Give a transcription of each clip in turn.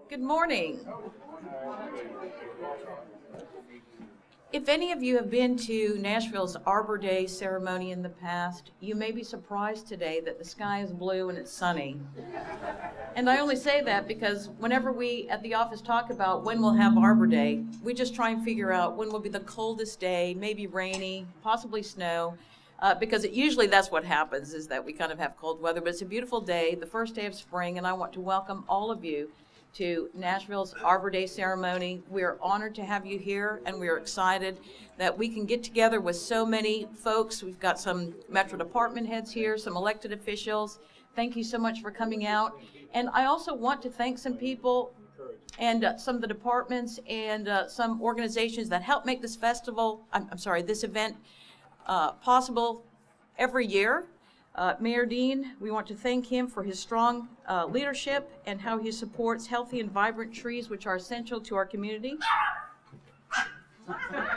Good morning. If any of you have been to Nashville's Arbor Day ceremony in the past, you may be surprised today that the sky is blue and it's sunny. And I only say that because whenever we at the office talk about when we'll have Arbor Day, we just try and figure out when will be the coldest day, maybe rainy, possibly snow, because usually that's what happens, is that we kind of have cold weather. But it's a beautiful day, the first day of spring, and I want to welcome all of you to Nashville's Arbor Day ceremony. We are honored to have you here, and we are excited that we can get together with so many folks. We've got some Metro department heads here, some elected officials. Thank you so much for coming out. And I also want to thank some people and some of the departments and some organizations that help make this this event possible every year. Mayor Dean, we want to thank him for his strong leadership and how he supports healthy and vibrant trees, which are essential to our community.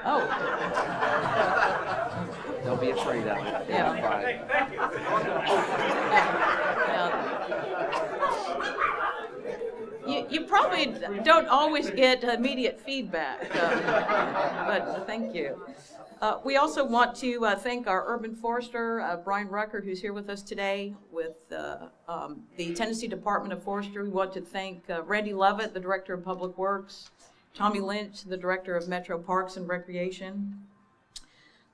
Oh. Don't be afraid of it. Yeah. Hey, thank you. You probably don't always get immediate feedback, but thank you. We also want to thank our urban forester, Brian Rucker, who's here with us today with the Tennessee Department of Forestry. We want to thank Randy Lovett, the Director of Public Works, Tommy Lynch, the Director of Metro Parks and Recreation.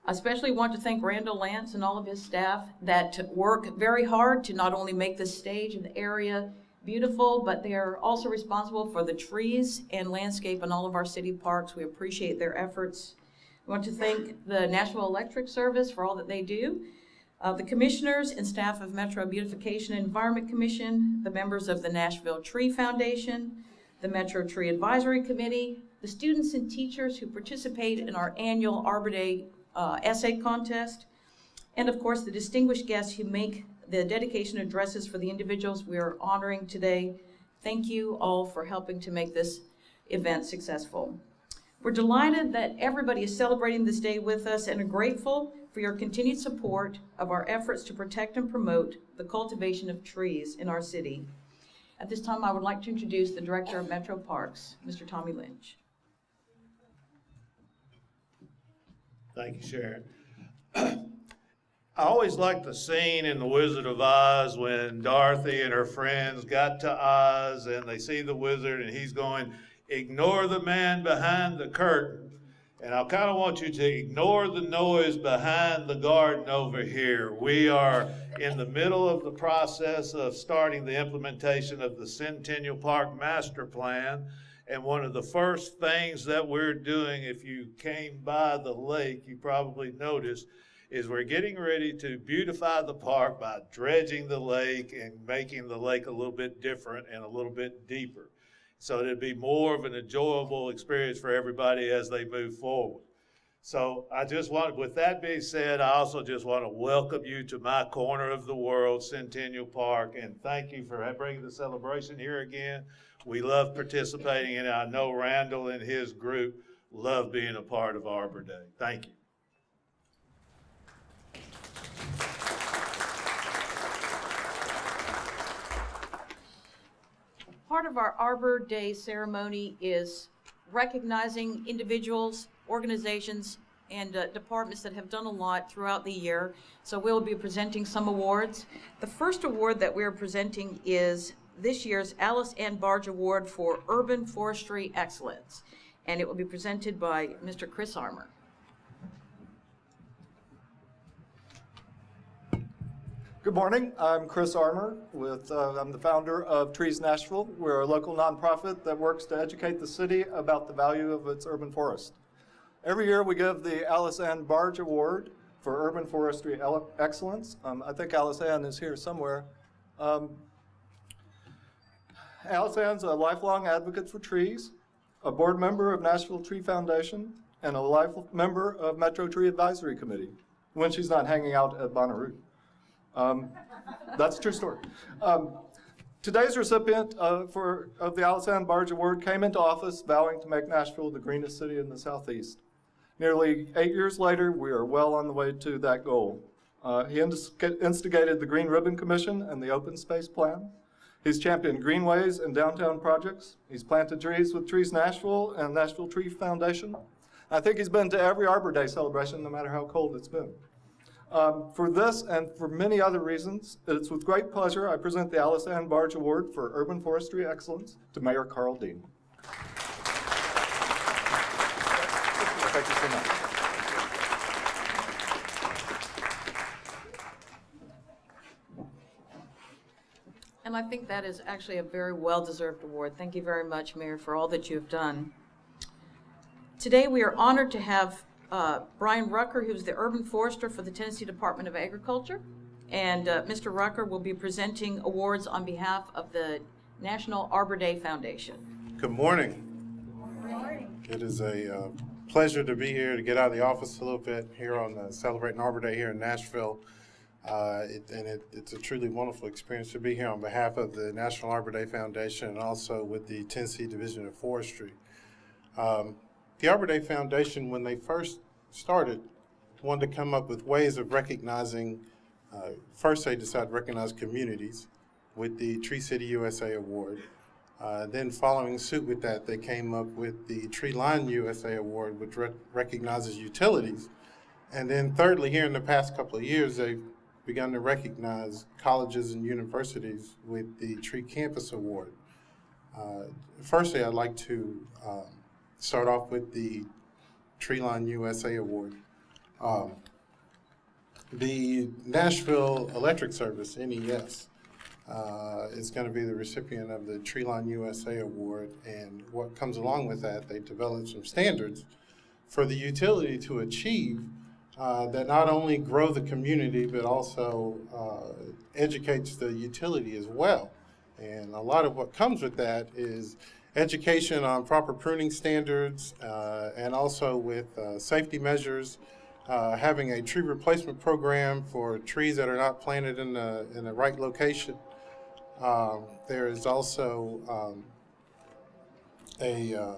I especially want to thank Randall Lance and all of his staff that work very hard to not only make this stage and the area beautiful, but they are also responsible for the trees and landscape in all of our city parks. We appreciate their efforts. I want to thank the Nashville Electric Service for all that they do, the commissioners and staff of Metro Beautification and Environment Commission, the members of the Nashville Tree Foundation, the Metro Tree Advisory Committee, the students and teachers who participate in our annual Arbor Day essay contest, and of course the distinguished guests who make the dedication addresses for the individuals we are honoring today. Thank you all for helping to make this event successful. We're delighted that everybody is celebrating this day with us and are grateful for your continued support of our efforts to protect and promote the cultivation of trees in our city. At this time, I would like to introduce the Director of Metro Parks, Mr. Tommy Lynch. Thank you, Sharon. I always like the scene in The Wizard of Oz when Dorothy and her friends got to Oz and they see the wizard and he's going, "Ignore the man behind the curtain." And I kind of want you to ignore the noise behind the garden over here. We are in the middle of the process of starting the implementation of the Centennial Park Master Plan. And one of the first things that we're doing, if you came by the lake, you probably noticed, is we're getting ready to beautify the park by dredging the lake and making the lake a little bit different and a little bit deeper. So it'd be more of an enjoyable experience for everybody as they move forward. So I just want, with that being said, I also just want to welcome you to my corner of the world, Centennial Park, and thank you for bringing the celebration here again. We love participating in it. I know Randall and his group love being a part of Arbor Day. Thank you. Part of our Arbor Day ceremony is recognizing individuals, organizations, and departments that have done a lot throughout the year. So we'll be presenting some awards. The first award that we're presenting is this year's Allison Barge Award for Urban Forestry Excellence, and it will be presented by Mr. Chris Armour. Good morning, I'm Chris Armour. I'm the founder of Trees Nashville. We're a local nonprofit that works to educate the city about the value of its urban forest. Every year we give the Allison Barge Award for Urban Forestry Excellence. I think Allison is here somewhere. Allison's a lifelong advocate for trees, a board member of Nashville Tree Foundation, and a life member of Metro Tree Advisory Committee when she's not hanging out at Bonnaroo. That's a true story. Today's recipient of the Allison Barge Award came into office vowing to make Nashville the greenest city in the Southeast. Nearly 8 years later, we are well on the way to that goal. He instigated the Green Ribbon Commission and the Open Space Plan. He's championed greenways and downtown projects. He's planted trees with Trees Nashville and Nashville Tree Foundation. I think he's been to every Arbor Day celebration, no matter how cold it's been. For this and for many other reasons, it's with great pleasure I present the Allison Barge Award for Urban Forestry Excellence to Mayor Karl Dean. Thank you so much. And I think that is actually a very well-deserved award. Thank you very much, Mayor, for all that you've done. Today, we are honored to have Brian Rucker, who's the urban forester for the Tennessee Department of Agriculture. And Mr. Rucker will be presenting awards on behalf of the National Arbor Day Foundation. Good morning. Good morning. It is a pleasure to be here, to get out of the office a little bit here on celebrating Arbor Day here in Nashville. It's a truly wonderful experience to be here on behalf of the National Arbor Day Foundation and also with the Tennessee Division of Forestry. The Arbor Day Foundation, when they first started, wanted to come up with ways of recognizing, first they decided to recognize communities with the Tree City USA Award. Then following suit with that, they came up with the Tree Line USA Award, which recognizes utilities. And then thirdly, here in the past couple of years, they've begun to recognize colleges and universities with the Tree Campus Award. Firstly, I'd like to start off with the Tree Line USA Award. The Nashville Electric Service, NES, is going to be the recipient of the Tree Line USA Award, and what comes along with that, they developed some standards for the utility to achieve that not only grow the community, but also educates the utility as well. And a lot of what comes with that is education on proper pruning standards, and also with safety measures, having a tree replacement program for trees that are not planted in the right location. There is also a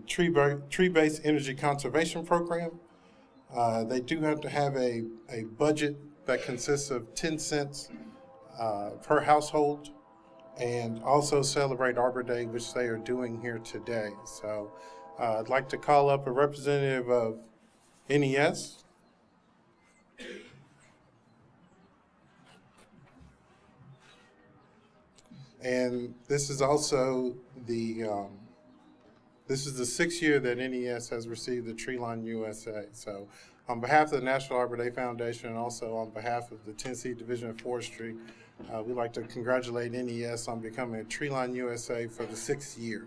tree-based energy conservation program. They do have to have a budget that consists of 10 cents per household, and also celebrate Arbor Day, which they are doing here today. So I'd like to call up a representative of NES. And this is also the this is the 6th year that NES has received the Tree Line USA. So on behalf of the National Arbor Day Foundation and also on behalf of the Tennessee Division of Forestry, we'd like to congratulate NES on becoming a Tree Line USA for the 6th year.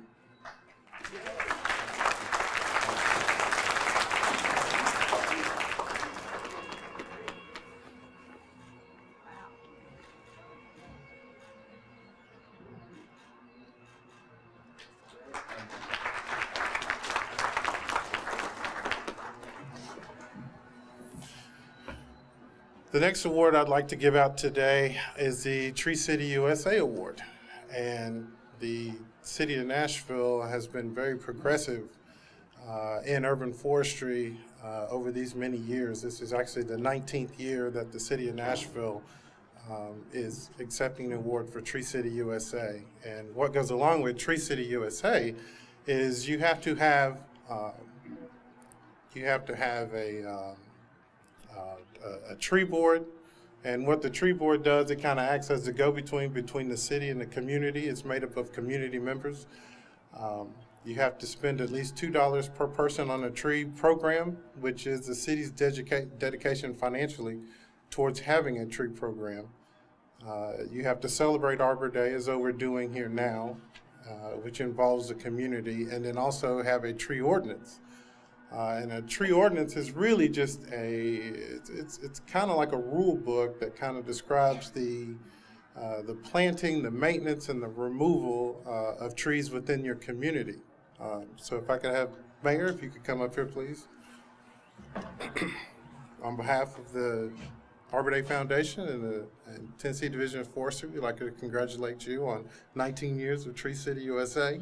The next award I'd like to give out today is the Tree City USA Award. And the city of Nashville has been very progressive in urban forestry over these many years. This is actually the 19th year that the city of Nashville is accepting the award for Tree City USA. And what goes along with Tree City USA is you have to have a tree board, and what the tree board does, it kind of acts as the go-between between the city and the community. It's made up of community members. You have to spend at least $2 per person on a tree program, which is the city's dedication financially towards having a tree program. You have to celebrate Arbor Day, as though we're doing here now, which involves the community, and then also have a tree ordinance. And a tree ordinance is really just it's kind of like a rule book that kind of describes the planting, the maintenance, and the removal of trees within your community. So if I could have Mayor, if you could come up here, please. On behalf of the Arbor Day Foundation and the Tennessee Division of Forestry, we'd like to congratulate you on 19 years of Tree City USA.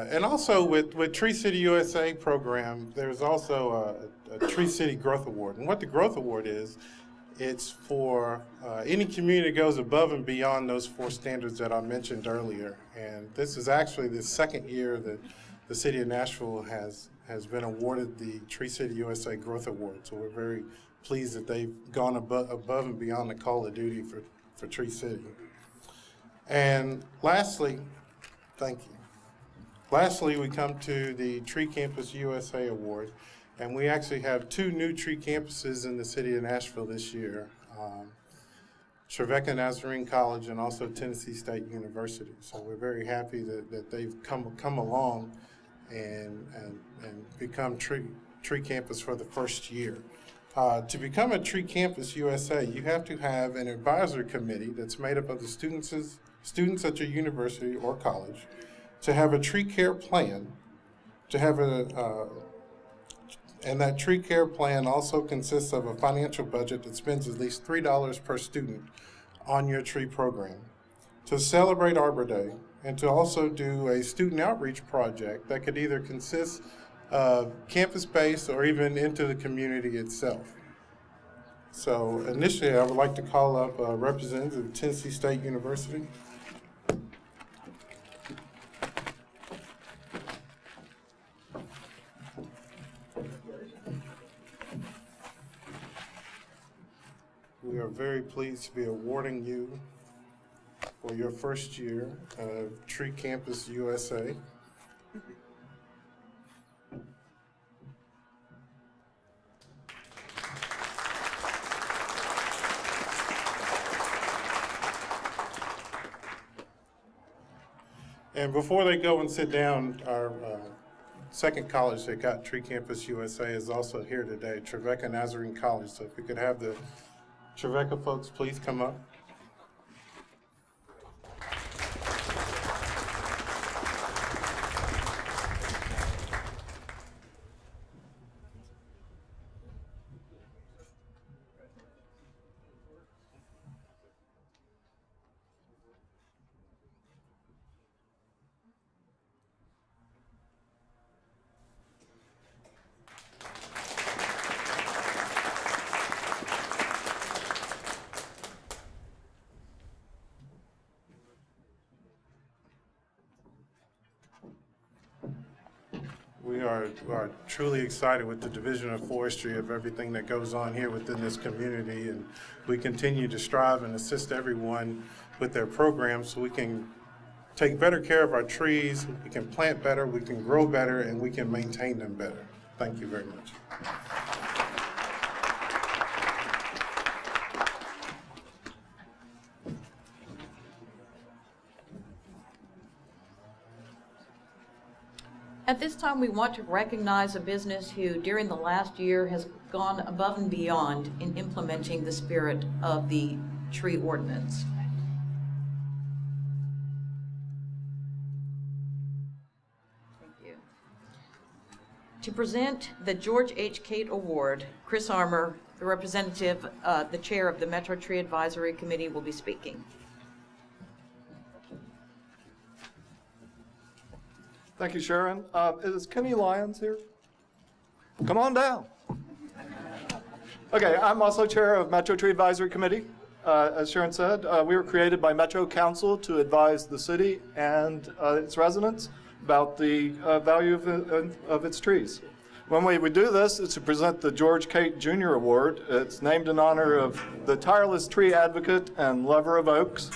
And also with Tree City USA program, there's also a Tree City Growth Award. And what the Growth Award is, it's for any community that goes above and beyond those 4 standards that I mentioned earlier. And this is actually the second year that the city of Nashville has been awarded the Tree City USA Growth Award. So we're very pleased that they've gone above and beyond the call of duty for Tree City. And lastly, thank you. Lastly, we come to the Tree Campus USA Award, and we actually have 2 new tree campuses in the city of Nashville this year, Trevecca Nazarene College and also Tennessee State University. So we're very happy that they've come along and become tree campus for the first year. To become a Tree Campus USA, you have to have an advisory committee that's made up of the students at your university or college, to have a tree care plan, to have and that tree care plan also consists of a financial budget that spends at least $3 per student on your tree program, to celebrate Arbor Day, and to also do a student outreach project that could either consist of campus-based or even into the community itself. So initially, I would like to call up a representative of Tennessee State University. We are very pleased to be awarding you for your first year of Tree Campus USA. And before they go and sit down, our second college that got Tree Campus USA is also here today, Trevecca Nazarene College. So if we could have the Trevecca folks please come up. We are truly excited with the Division of Forestry of everything that goes on here within this community, and we continue to strive and assist everyone with their programs so we can take better care of our trees, we can plant better, we can grow better, and we can maintain them better. Thank you very much. At this time, we want to recognize a business who, during the last year, has gone above and beyond in implementing the spirit of the tree ordinance. Thank you. To present the George H. Cate Award, Chris Armour, the representative, the chair of the Metro Tree Advisory Committee, will be speaking. Thank you, Sharon. Is Kenny Lyons here? Come on down. Okay, I'm also chair of Metro Tree Advisory Committee. As Sharon said, we were created by Metro Council to advise the city and its residents about the value of its trees. When we do this, it's to present the George Cate Jr. Award. It's named in honor of the tireless tree advocate and lover of oaks.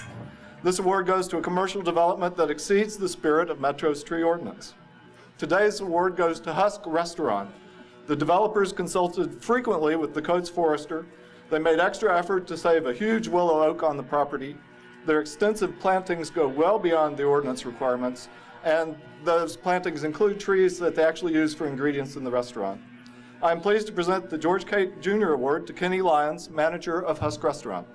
This award goes to a commercial development that exceeds the spirit of Metro's tree ordinance. Today's award goes to Husk Restaurant. The developers consulted frequently with the Coates Forester. They made extra effort to save a huge willow oak on the property. Their extensive plantings go well beyond the ordinance requirements, and those plantings include trees that they actually use for ingredients in the restaurant. I'm pleased to present the George K. Jr. Award to Kenny Lyons, manager of Husk Restaurant.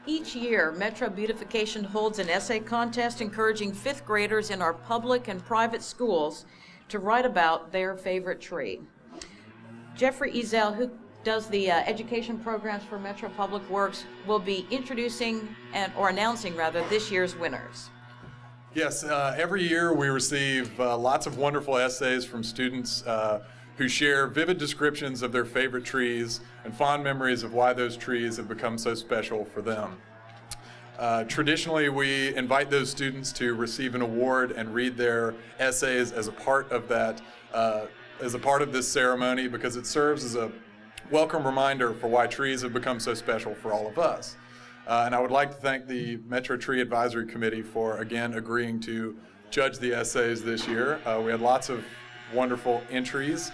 Each year, Metro Beautification holds an essay contest encouraging fifth graders in our public and private schools to write about their favorite tree. Jeffrey Ezel, who does the education programs for Metro Public Works, will be introducing or announcing this year's winners. Yes, every year we receive lots of wonderful essays from students who share vivid descriptions of their favorite trees and fond memories of why those trees have become so special for them. Traditionally, we invite those students to receive an award and read their essays as a part of that, as a part of this ceremony, because it serves as a welcome reminder for why trees have become so special for all of us. And I would like to thank the Metro Tree Advisory Committee for, again, agreeing to judge the essays this year. We had lots of wonderful entries.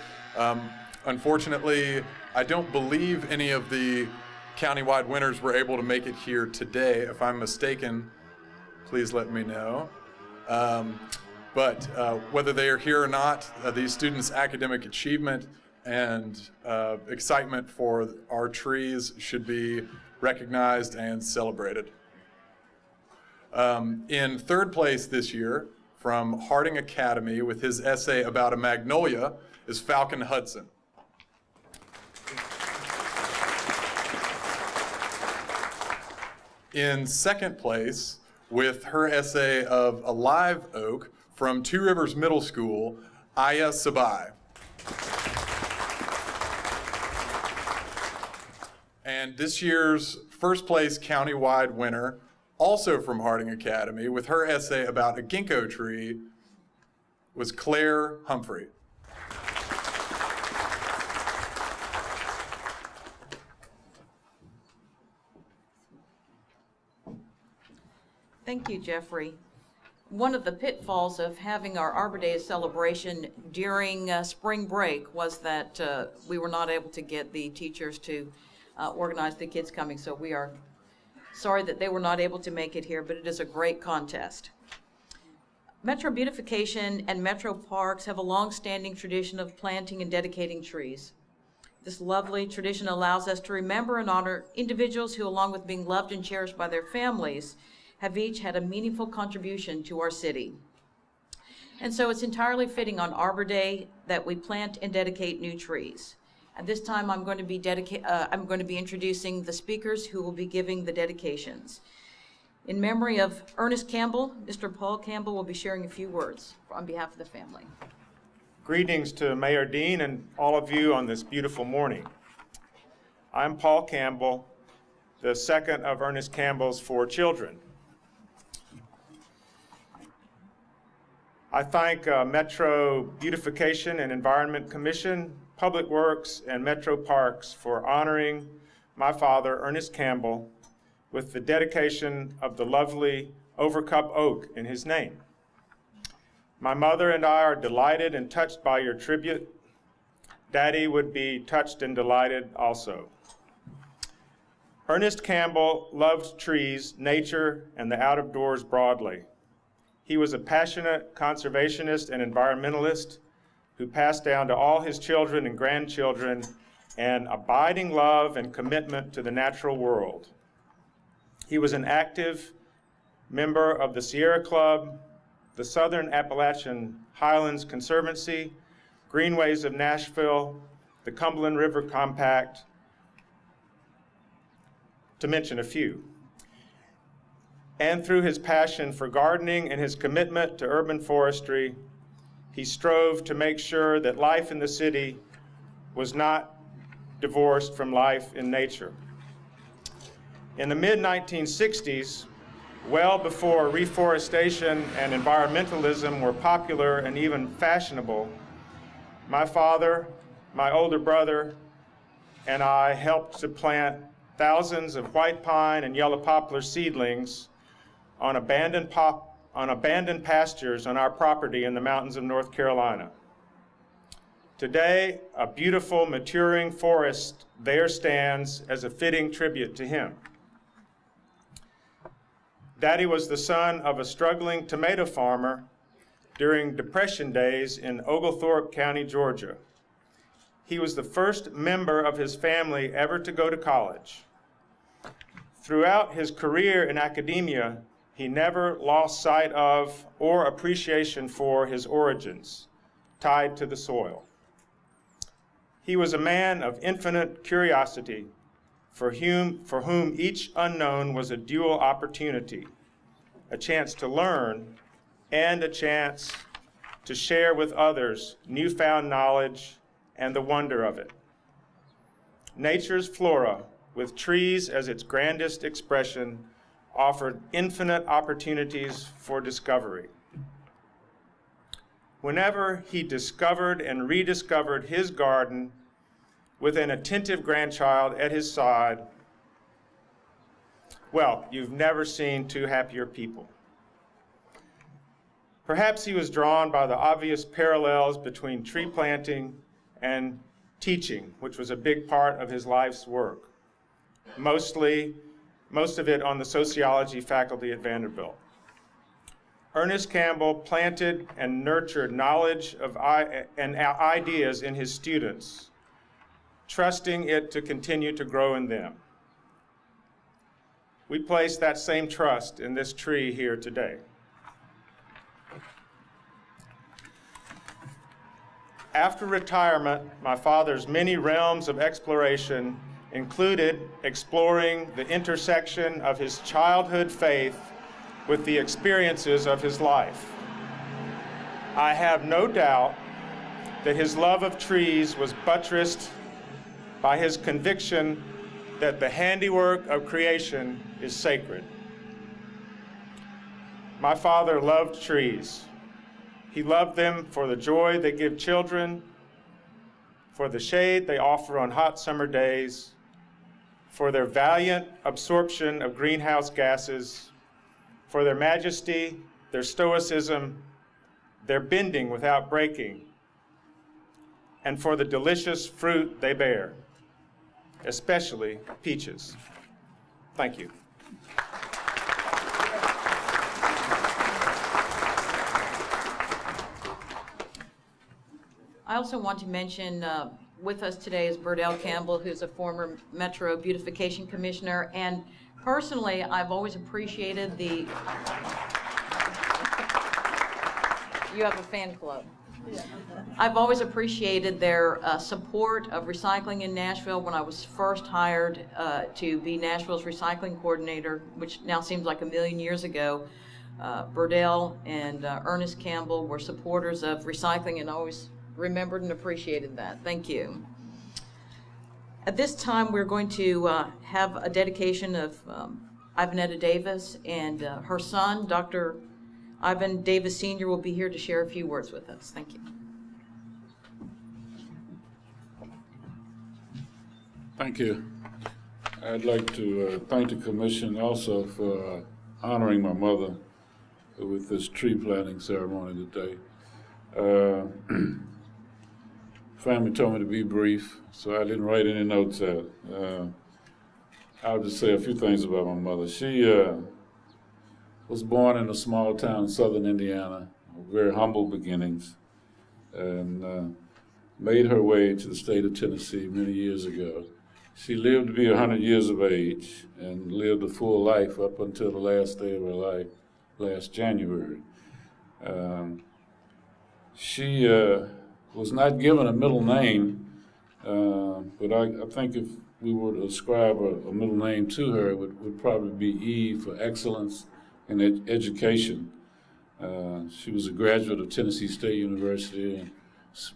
Unfortunately, I don't believe any of the countywide winners were able to make it here today. If I'm mistaken, please let me know. But whether they are here or not, these students' academic achievement and excitement for our trees should be recognized and celebrated. In third place this year, from Harding Academy with his essay about a magnolia, is Falcon Hudson. In second place, with her essay of a live oak, from Two Rivers Middle School, Aya Sabai. And this year's first place countywide winner, also from Harding Academy, with her essay about a ginkgo tree, was Claire Humphrey. Thank you, Jeffrey. One of the pitfalls of having our Arbor Day celebration during spring break was that we were not able to get the teachers to organize the kids coming, so we are sorry that they were not able to make it here, but it is a great contest. Metro Beautification and Metro Parks have a long-standing tradition of planting and dedicating trees. This lovely tradition allows us to remember and honor individuals who, along with being loved and cherished by their families, have each had a meaningful contribution to our city. And so it's entirely fitting on Arbor Day that we plant and dedicate new trees. At this time, I'm going to be introducing the speakers who will be giving the dedications. In memory of Ernest Campbell, Mr. Paul Campbell will be sharing a few words on behalf of the family. Greetings to Mayor Dean and all of you on this beautiful morning. I'm Paul Campbell, the second of Ernest Campbell's 4 children. I thank Metro Beautification and Environment Commission, Public Works, and Metro Parks for honoring my father, Ernest Campbell, with the dedication of the lovely overcup oak in his name. My mother and I are delighted and touched by your tribute. Daddy would be touched and delighted also. Ernest Campbell loved trees, nature, and the out of doors broadly. He was a passionate conservationist and environmentalist who passed down to all his children and grandchildren an abiding love and commitment to the natural world. He was an active member of the Sierra Club, the Southern Appalachian Highlands Conservancy, Greenways of Nashville, the Cumberland River Compact, to mention a few. And through his passion for gardening and his commitment to urban forestry, he strove to make sure that life in the city was not divorced from life in nature. In the mid-1960s, well before reforestation and environmentalism were popular and even fashionable, my father, my older brother, and I helped to plant thousands of white pine and yellow poplar seedlings on abandoned on abandoned pastures on our property in the mountains of North Carolina. Today, a beautiful, maturing forest there stands as a fitting tribute to him. Daddy was the son of a struggling tomato farmer during Depression days in Oglethorpe County, Georgia. He was the first member of his family ever to go to college. Throughout his career in academia, he never lost sight of or appreciation for his origins, tied to the soil. He was a man of infinite curiosity, for whom each unknown was a dual opportunity, a chance to learn and a chance to share with others newfound knowledge and the wonder of it. Nature's flora, with trees as its grandest expression, offered infinite opportunities for discovery. Whenever he discovered and rediscovered his garden with an attentive grandchild at his side, well, you've never seen two happier people. Perhaps he was drawn by the obvious parallels between tree planting and teaching, which was a big part of his life's work, most of it on the sociology faculty at Vanderbilt. Ernest Campbell planted and nurtured knowledge and ideas in his students, trusting it to continue to grow in them. We place that same trust in this tree here today. After retirement, my father's many realms of exploration included exploring the intersection of his childhood faith with the experiences of his life. I have no doubt that his love of trees was buttressed by his conviction that the handiwork of creation is sacred. My father loved trees. He loved them for the joy they give children, for the shade they offer on hot summer days, for their valiant absorption of greenhouse gases, for their majesty, their stoicism, their bending without breaking, and for the delicious fruit they bear, especially peaches. Thank you. I also want to mention with us today is Burdell Campbell, who's a former Metro Beautification Commissioner, and personally, I've always appreciated the... You have a fan club. I've always appreciated their support of recycling in Nashville. When I was first hired to be Nashville's recycling coordinator, which now seems like a million years ago, Burdell and Ernest Campbell were supporters of recycling and always remembered and appreciated that. Thank you. At this time, we're going to have a dedication of Ivanetta Davis, and her son, Dr. Ivan Davis Sr., will be here to share a few words with us. Thank you. Thank you. I'd like to thank the commission also for honoring my mother with this tree planting ceremony today. Family told me to be brief, so I didn't write any notes out. I'll just say a few things about my mother. She was born in a small town in southern Indiana, very humble beginnings, and made her way to the state of Tennessee many years ago. She lived to be 100 years of age and lived a full life up until the last day of her life, last January. She was not given a middle name, but I think if we were to ascribe a middle name to her, it would probably be E for excellence in education. She was a graduate of Tennessee State University and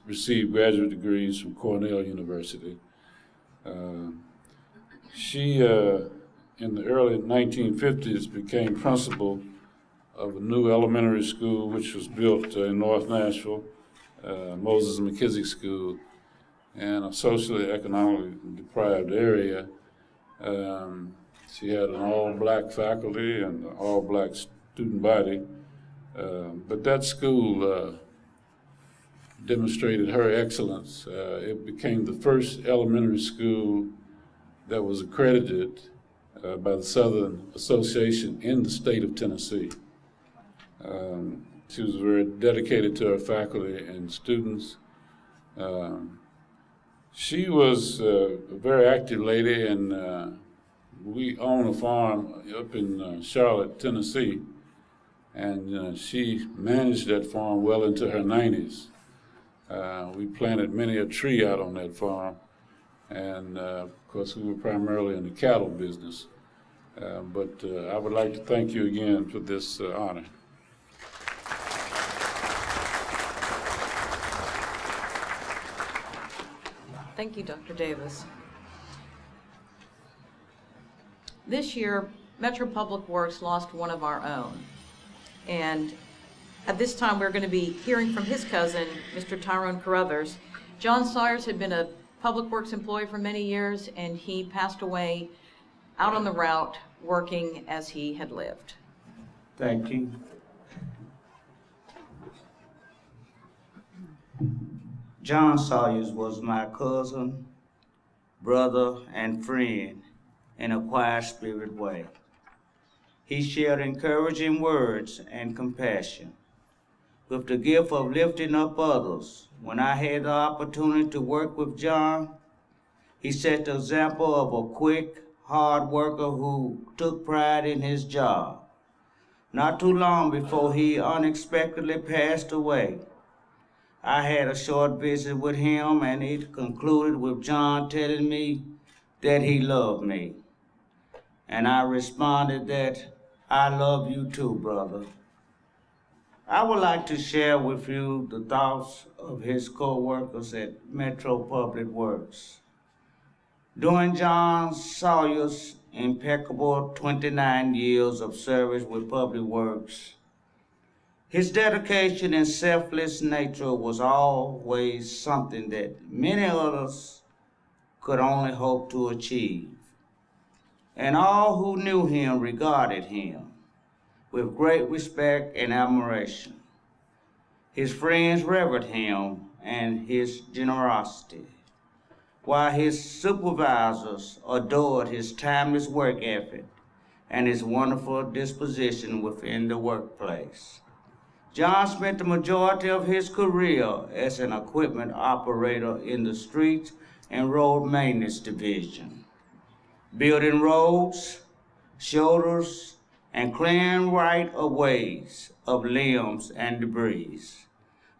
received graduate degrees from Cornell University. She, in the early 1950s, became principal of a new elementary school which was built in North Nashville, Moses McKissick School, and a socially economically deprived area. She had an all-black faculty and an all-black student body, But that school demonstrated her excellence. It became the first elementary school that was accredited by the Southern Association in the state of Tennessee. She was very dedicated to her faculty and students. She was a very active lady, and we own a farm up in Charlotte, Tennessee, and she managed that farm well into her 90s. We planted many a tree out on that farm, and of course we were primarily in the cattle business. But I would like to thank you again for this honor. Thank you, Dr. Davis. This year, Metro Public Works lost one of our own. And at this time, we're going to be hearing from his cousin, Mr. Tyrone Carruthers. John Sawyers had been a Public Works employee for many years, and he passed away out on the route working as he had lived. Thank you. John Sawyers was my cousin, brother, and friend in a quiet spirit way. He shared encouraging words and compassion. With the gift of lifting up others, when I had the opportunity to work with John, he set the example of a quick, hard worker who took pride in his job. Not too long before he unexpectedly passed away, I had a short visit with him, and it concluded with John telling me that he loved me. And I responded that I love you too, brother. I would like to share with you the thoughts of his co-workers at Metro Public Works. During John Sawyer's impeccable 29 years of service with Public Works, his dedication and selfless nature was always something that many others could only hope to achieve. And all who knew him regarded him with great respect and admiration. His friends revered him and his generosity, while his supervisors adored his timeless work ethic and his wonderful disposition within the workplace. John spent the majority of his career as an equipment operator in the streets and road maintenance division, building roads, shoulders, and clearing right-of-ways of limbs and debris.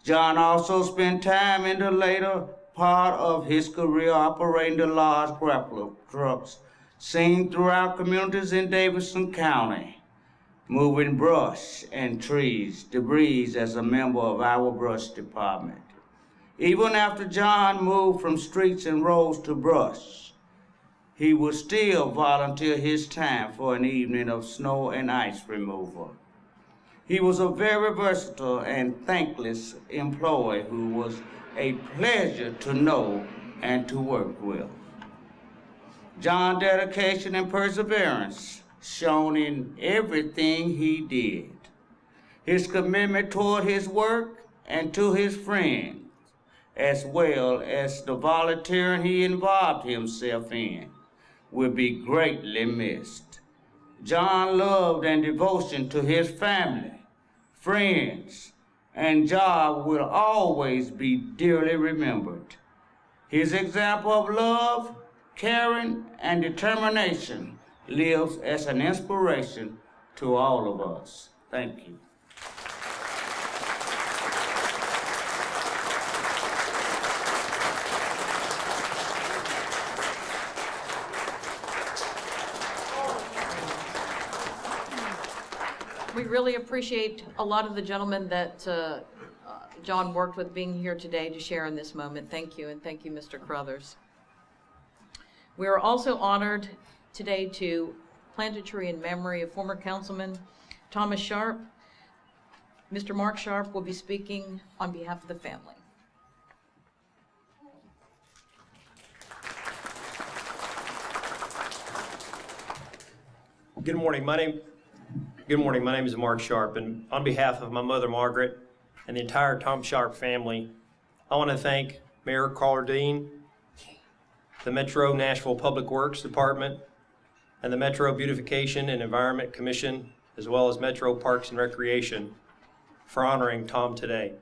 John also spent time in the later part of his career operating the large grappler trucks seen throughout communities in Davidson County, moving brush and trees, debris as a member of our brush department. Even after John moved from streets and roads to brush, he would still volunteer his time for an evening of snow and ice removal. He was a very versatile and thankless employee who was a pleasure to know and to work with. John's dedication and perseverance shone in everything he did. His commitment toward his work and to his friends, as well as the volunteering he involved himself in, will be greatly missed. John's love and devotion to his family, friends, and job will always be dearly remembered. His example of love, caring, and determination lives as an inspiration to all of us. Thank you. We really appreciate a lot of the gentlemen that John worked with being here today to share in this moment. Thank you, and thank you, Mr. Carruthers. We are also honored today to plant a tree in memory of former Councilman Thomas Sharpe. Mr. Mark Sharpe will be speaking on behalf of the family. Good morning. My name Good morning. My name is Mark Sharpe, and on behalf of my mother, Margaret, and the entire Tom Sharpe family, I want to thank Mayor Karl Dean, the Metro Nashville Public Works Department, and the Metro Beautification and Environment Commission, as well as Metro Parks and Recreation, for honoring Tom today.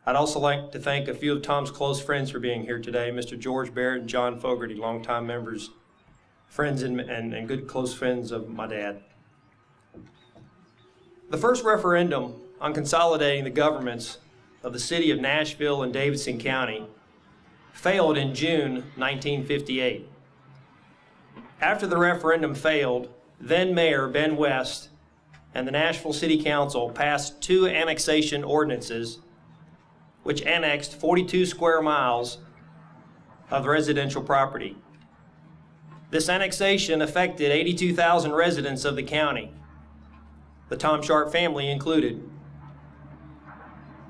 I'd also like to thank a few of Tom's close friends for being here today, Mr. George Barrett and John Fogarty, longtime members, friends and good close friends of my dad. The first referendum on consolidating the governments of the city of Nashville and Davidson County failed in June 1958. After the referendum failed, then Mayor Ben West and the Nashville City Council passed 2 annexation ordinances which annexed 42 square miles of residential property. This annexation affected 82,000 residents of the county, the Tom Sharpe family included.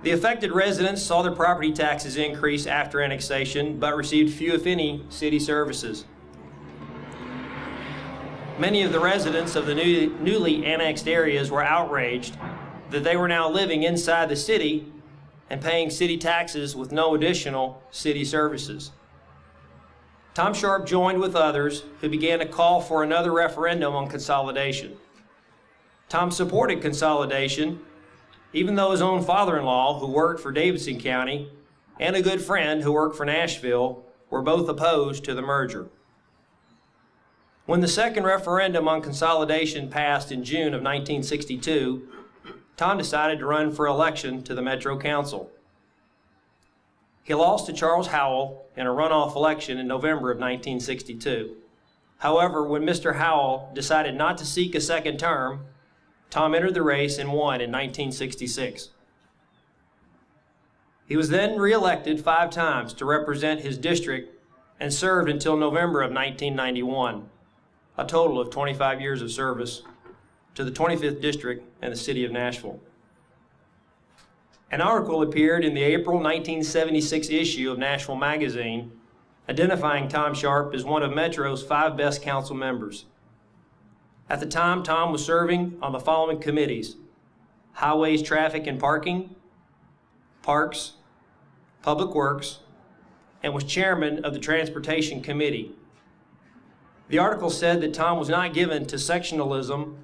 The affected residents saw their property taxes increase after annexation, but received few, if any, city services. Many of the residents of the newly annexed areas were outraged that they were now living inside the city and paying city taxes with no additional city services. Tom Sharpe joined with others who began a call for another referendum on consolidation. Tom supported consolidation, even though his own father-in-law, who worked for Davidson County, and a good friend who worked for Nashville, were both opposed to the merger. When the second referendum on consolidation passed in June of 1962, Tom decided to run for election to the Metro Council. He lost to Charles Howell in a runoff election in November of 1962. However, when Mr. Howell decided not to seek a second term, Tom entered the race and won in 1966. He was then re-elected 5 times to represent his district and served until November of 1991, a total of 25 years of service to the 25th District and the city of Nashville. An article appeared in the April 1976 issue of Nashville Magazine identifying Tom Sharpe as one of Metro's 5 best council members. At the time, Tom was serving on the following committees: Highways, Traffic and Parking, Parks, Public Works, and was chairman of the Transportation Committee. The article said that Tom was not given to sectionalism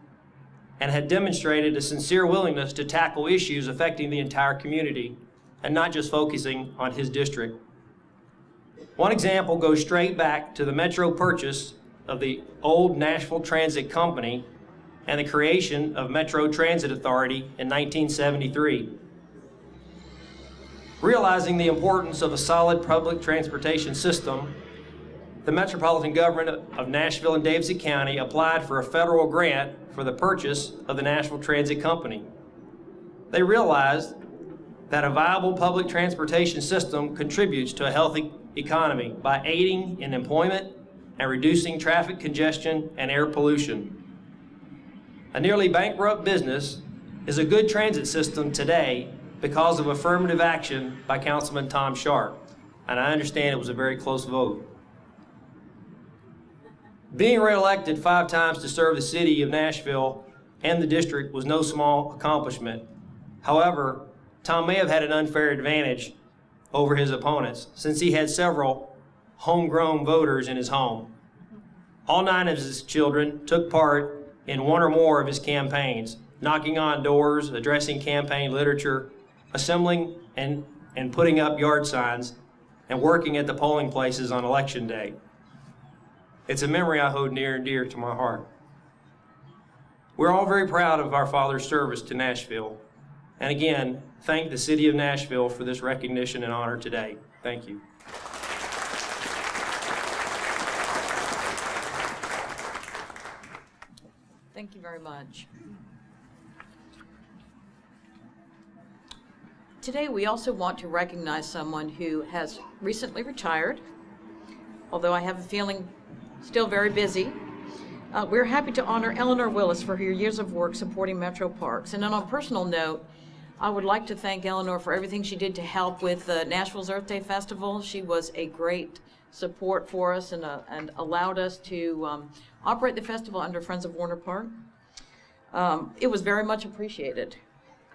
and had demonstrated a sincere willingness to tackle issues affecting the entire community and not just focusing on his district. One example goes straight back to the Metro purchase of the old Nashville Transit Company and the creation of Metro Transit Authority in 1973. Realizing the importance of a solid public transportation system, the Metropolitan Government of Nashville and Davidson County applied for a federal grant for the purchase of the Nashville Transit Company. They realized that a viable public transportation system contributes to a healthy economy by aiding in employment and reducing traffic congestion and air pollution. A nearly bankrupt business is a good transit system today because of affirmative action by Councilman Tom Sharpe, and I understand it was a very close vote. Being re-elected 5 times to serve the city of Nashville and the district was no small accomplishment. However, Tom may have had an unfair advantage over his opponents since he had several homegrown voters in his home. All 9 of his children took part in one or more of his campaigns, knocking on doors, addressing campaign literature, assembling and putting up yard signs, and working at the polling places on election day. It's a memory I hold near and dear to my heart. We're all very proud of our father's service to Nashville. And again, thank the city of Nashville for this recognition and honor today. Thank you. Thank you very much. Today, we also want to recognize someone who has recently retired, although I have a feeling still very busy. We're happy to honor Eleanor Willis for her years of work supporting Metro Parks. And on a personal note, I would like to thank Eleanor for everything she did to help with Nashville's Earth Day Festival. She was a great support for us and allowed us to operate the festival under Friends of Warner Park. It was very much appreciated.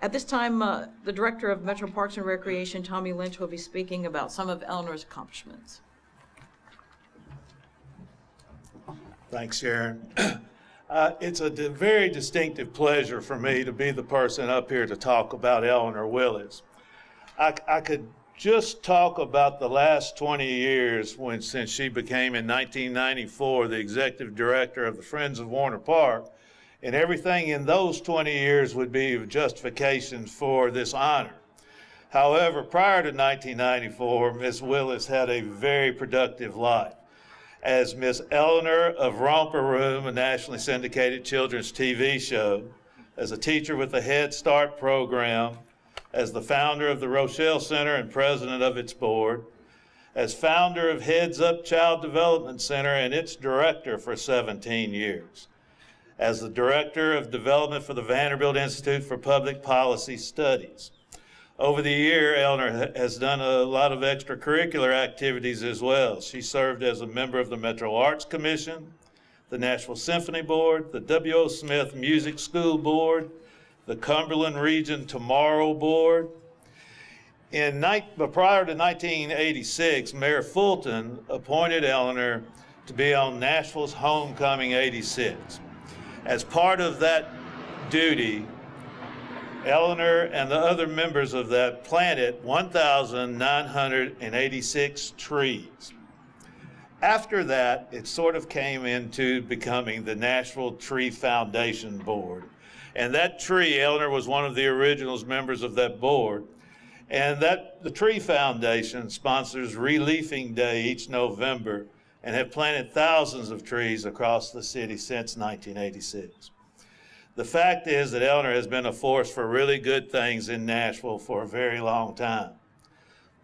At this time, the Director of Metro Parks and Recreation, Tommy Lynch, will be speaking about some of Eleanor's accomplishments. Thanks, Sharon. It's a very distinctive pleasure for me to be the person up here to talk about Eleanor Willis. I could just talk about the last 20 years since she became in 1994 the executive director of the Friends of Warner Park, and everything in those 20 years would be justification for this honor. However, prior to 1994, Ms. Willis had a very productive life. As Miss Eleanor of Romper Room, a nationally syndicated children's TV show, as a teacher with the Head Start program, as the founder of the Rochelle Center and president of its board, as founder of Heads Up Child Development Center and its director for 17 years, as the director of development for the Vanderbilt Institute for Public Policy Studies. Over the year, Eleanor has done a lot of extracurricular activities as well. She served as a member of the Metro Arts Commission, the Nashville Symphony Board, the W.O. Smith Music School Board, the Cumberland Region Tomorrow Board. Prior to 1986, Mayor Fulton appointed Eleanor to be on Nashville's Homecoming 86. As part of that duty, Eleanor and the other members of that planted 1,986 trees. After that, it sort of came into becoming the Nashville Tree Foundation Board. And that tree, Eleanor was one of the original members of that board. And the Tree Foundation sponsors Reliefing Day each November and have planted thousands of trees across the city since 1986. The fact is that Eleanor has been a force for really good things in Nashville for a very long time.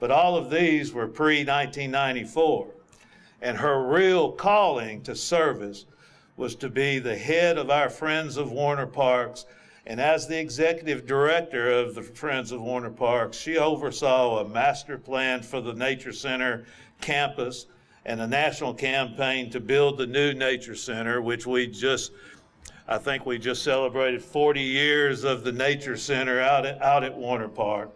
But all of these were pre-1994, and her real calling to service was to be the head of our Friends of Warner Parks, and as the executive director of the Friends of Warner Parks, she oversaw a master plan for the Nature Center campus and a national campaign to build the new Nature Center, which I think we just celebrated 40 years of the Nature Center out at Warner Park.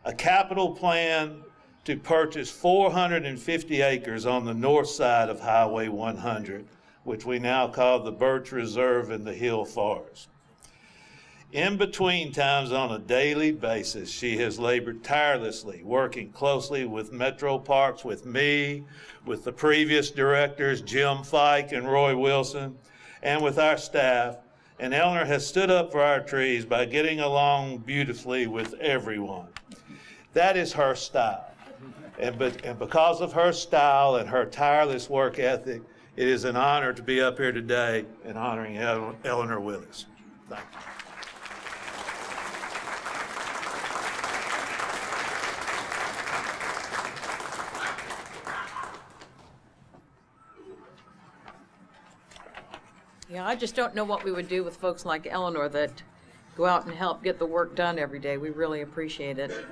A capital plan to purchase 450 acres on the north side of Highway 100, which we now call the Birch Reserve in the Hill Forest. In between times, on a daily basis, she has labored tirelessly, working closely with Metro Parks, with me, with the previous directors, Jim Fike and Roy Wilson, and with our staff. And Eleanor has stood up for our trees by getting along beautifully with everyone. That is her style. And because of her style and her tireless work ethic, it is an honor to be up here today and honoring Eleanor Willis. Thank you. Yeah, I just don't know what we would do with folks like Eleanor that go out and help get the work done every day. We really appreciate it.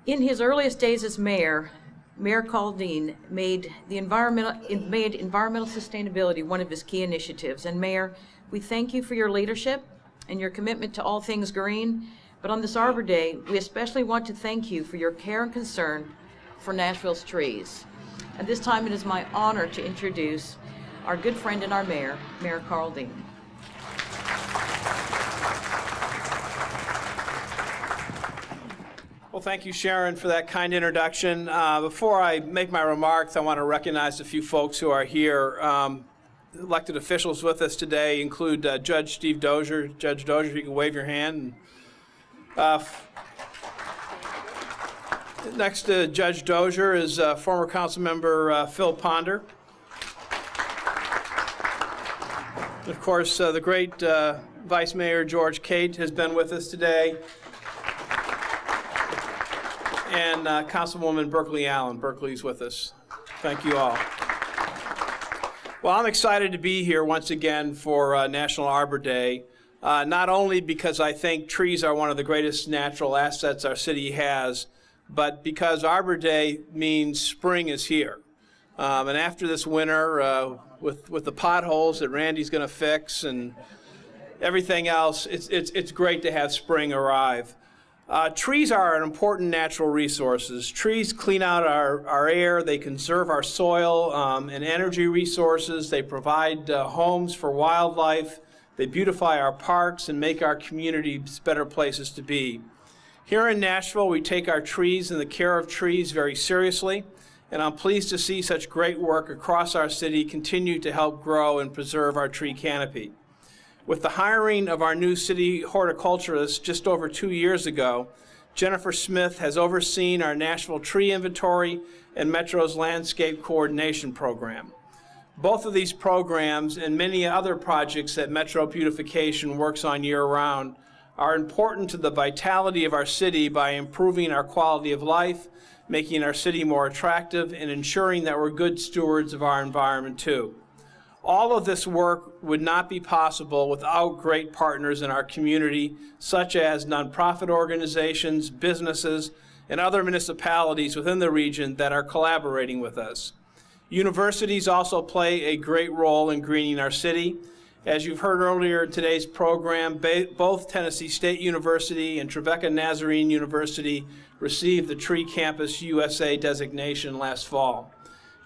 In his earliest days as mayor, Mayor Karl Dean made environmental sustainability one of his key initiatives. And Mayor, we thank you for your leadership and your commitment to all things green. But on this Arbor Day, we especially want to thank you for your care and concern for Nashville's trees. At this time, it is my honor to introduce our good friend and our mayor, Mayor Karl Dean. Well, thank you, Sharon, for that kind introduction. Before I make my remarks, I want to recognize a few folks who are here. Elected officials with us today include Judge Steve Dozier. Judge Dozier, if you can wave your hand. Next to Judge Dozier is former council member Phil Ponder. Of course, the great Vice Mayor George Cate has been with us today. And Councilwoman Berkeley Allen. Berkeley's with us. Thank you all. Well, I'm excited to be here once again for National Arbor Day, not only because I think trees are one of the greatest natural assets our city has, but because Arbor Day means spring is here. And after this winter, with the potholes that Randy's going to fix and everything else, it's great to have spring arrive. Trees are an important natural resources. Trees clean out our air, they conserve our soil and energy resources, they provide homes for wildlife, they beautify our parks and make our communities better places to be. Here in Nashville, we take our trees and the care of trees very seriously, and I'm pleased to see such great work across our city continue to help grow and preserve our tree canopy. With the hiring of our new city horticulturist just over 2 years ago, Jennifer Smith has overseen our Nashville Tree Inventory and Metro's Landscape Coordination Program. Both of these programs and many other projects that Metro Beautification works on year-round are important to the vitality of our city by improving our quality of life, making our city more attractive, and ensuring that we're good stewards of our environment too. All of this work would not be possible without great partners in our community, such as nonprofit organizations, businesses, and other municipalities within the region that are collaborating with us. Universities also play a great role in greening our city. As you've heard earlier in today's program, both Tennessee State University and Trevecca Nazarene University received the Tree Campus USA designation last fall.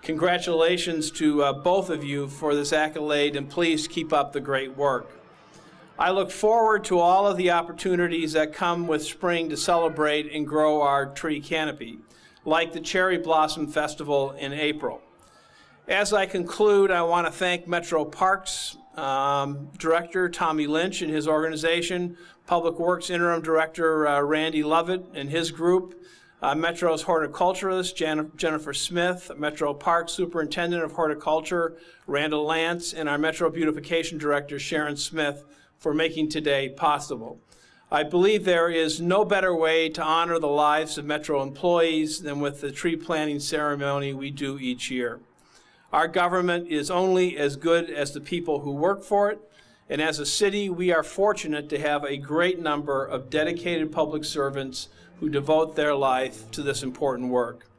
Congratulations to both of you for this accolade, and please keep up the great work. I look forward to all of the opportunities that come with spring to celebrate and grow our tree canopy, like the Cherry Blossom Festival in April. As I conclude, I want to thank Metro Parks Director Tommy Lynch and his organization, Public Works Interim Director Randy Lovett and his group, Metro's horticulturist Jennifer Smith, Metro Parks Superintendent of Horticulture Randall Lance, and our Metro Beautification Director Sharon Smith for making today possible. I believe there is no better way to honor the lives of Metro employees than with the tree planting ceremony we do each year. Our government is only as good as the people who work for it, and as a city, we are fortunate to have a great number of dedicated public servants who devote their life to this important work.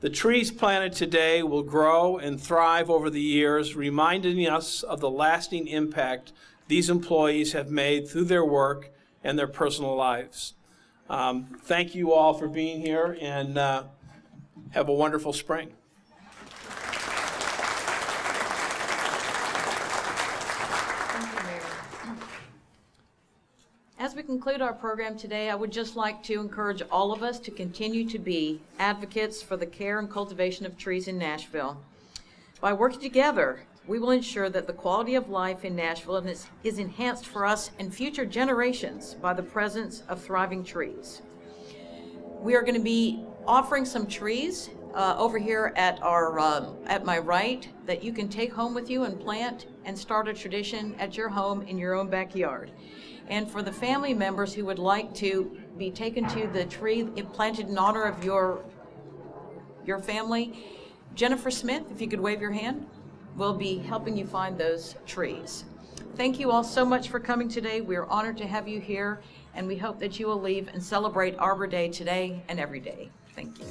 The trees planted today will grow and thrive over the years, reminding us of the lasting impact these employees have made through their work and their personal lives. Thank you all for being here, and have a wonderful spring. As we conclude our program today, I would just like to encourage all of us to continue to be advocates for the care and cultivation of trees in Nashville. By working together, we will ensure that the quality of life in Nashville is enhanced for us and future generations by the presence of thriving trees. We are going to be offering some trees over here at my right that you can take home with you and plant and start a tradition at your home in your own backyard. And for the family members who would like to be taken to the tree planted in honor of your family, Jennifer Smith, if you could wave your hand, will be helping you find those trees. Thank you all so much for coming today. We are honored to have you here, and we hope that you will leave and celebrate Arbor Day today and every day. Thank you.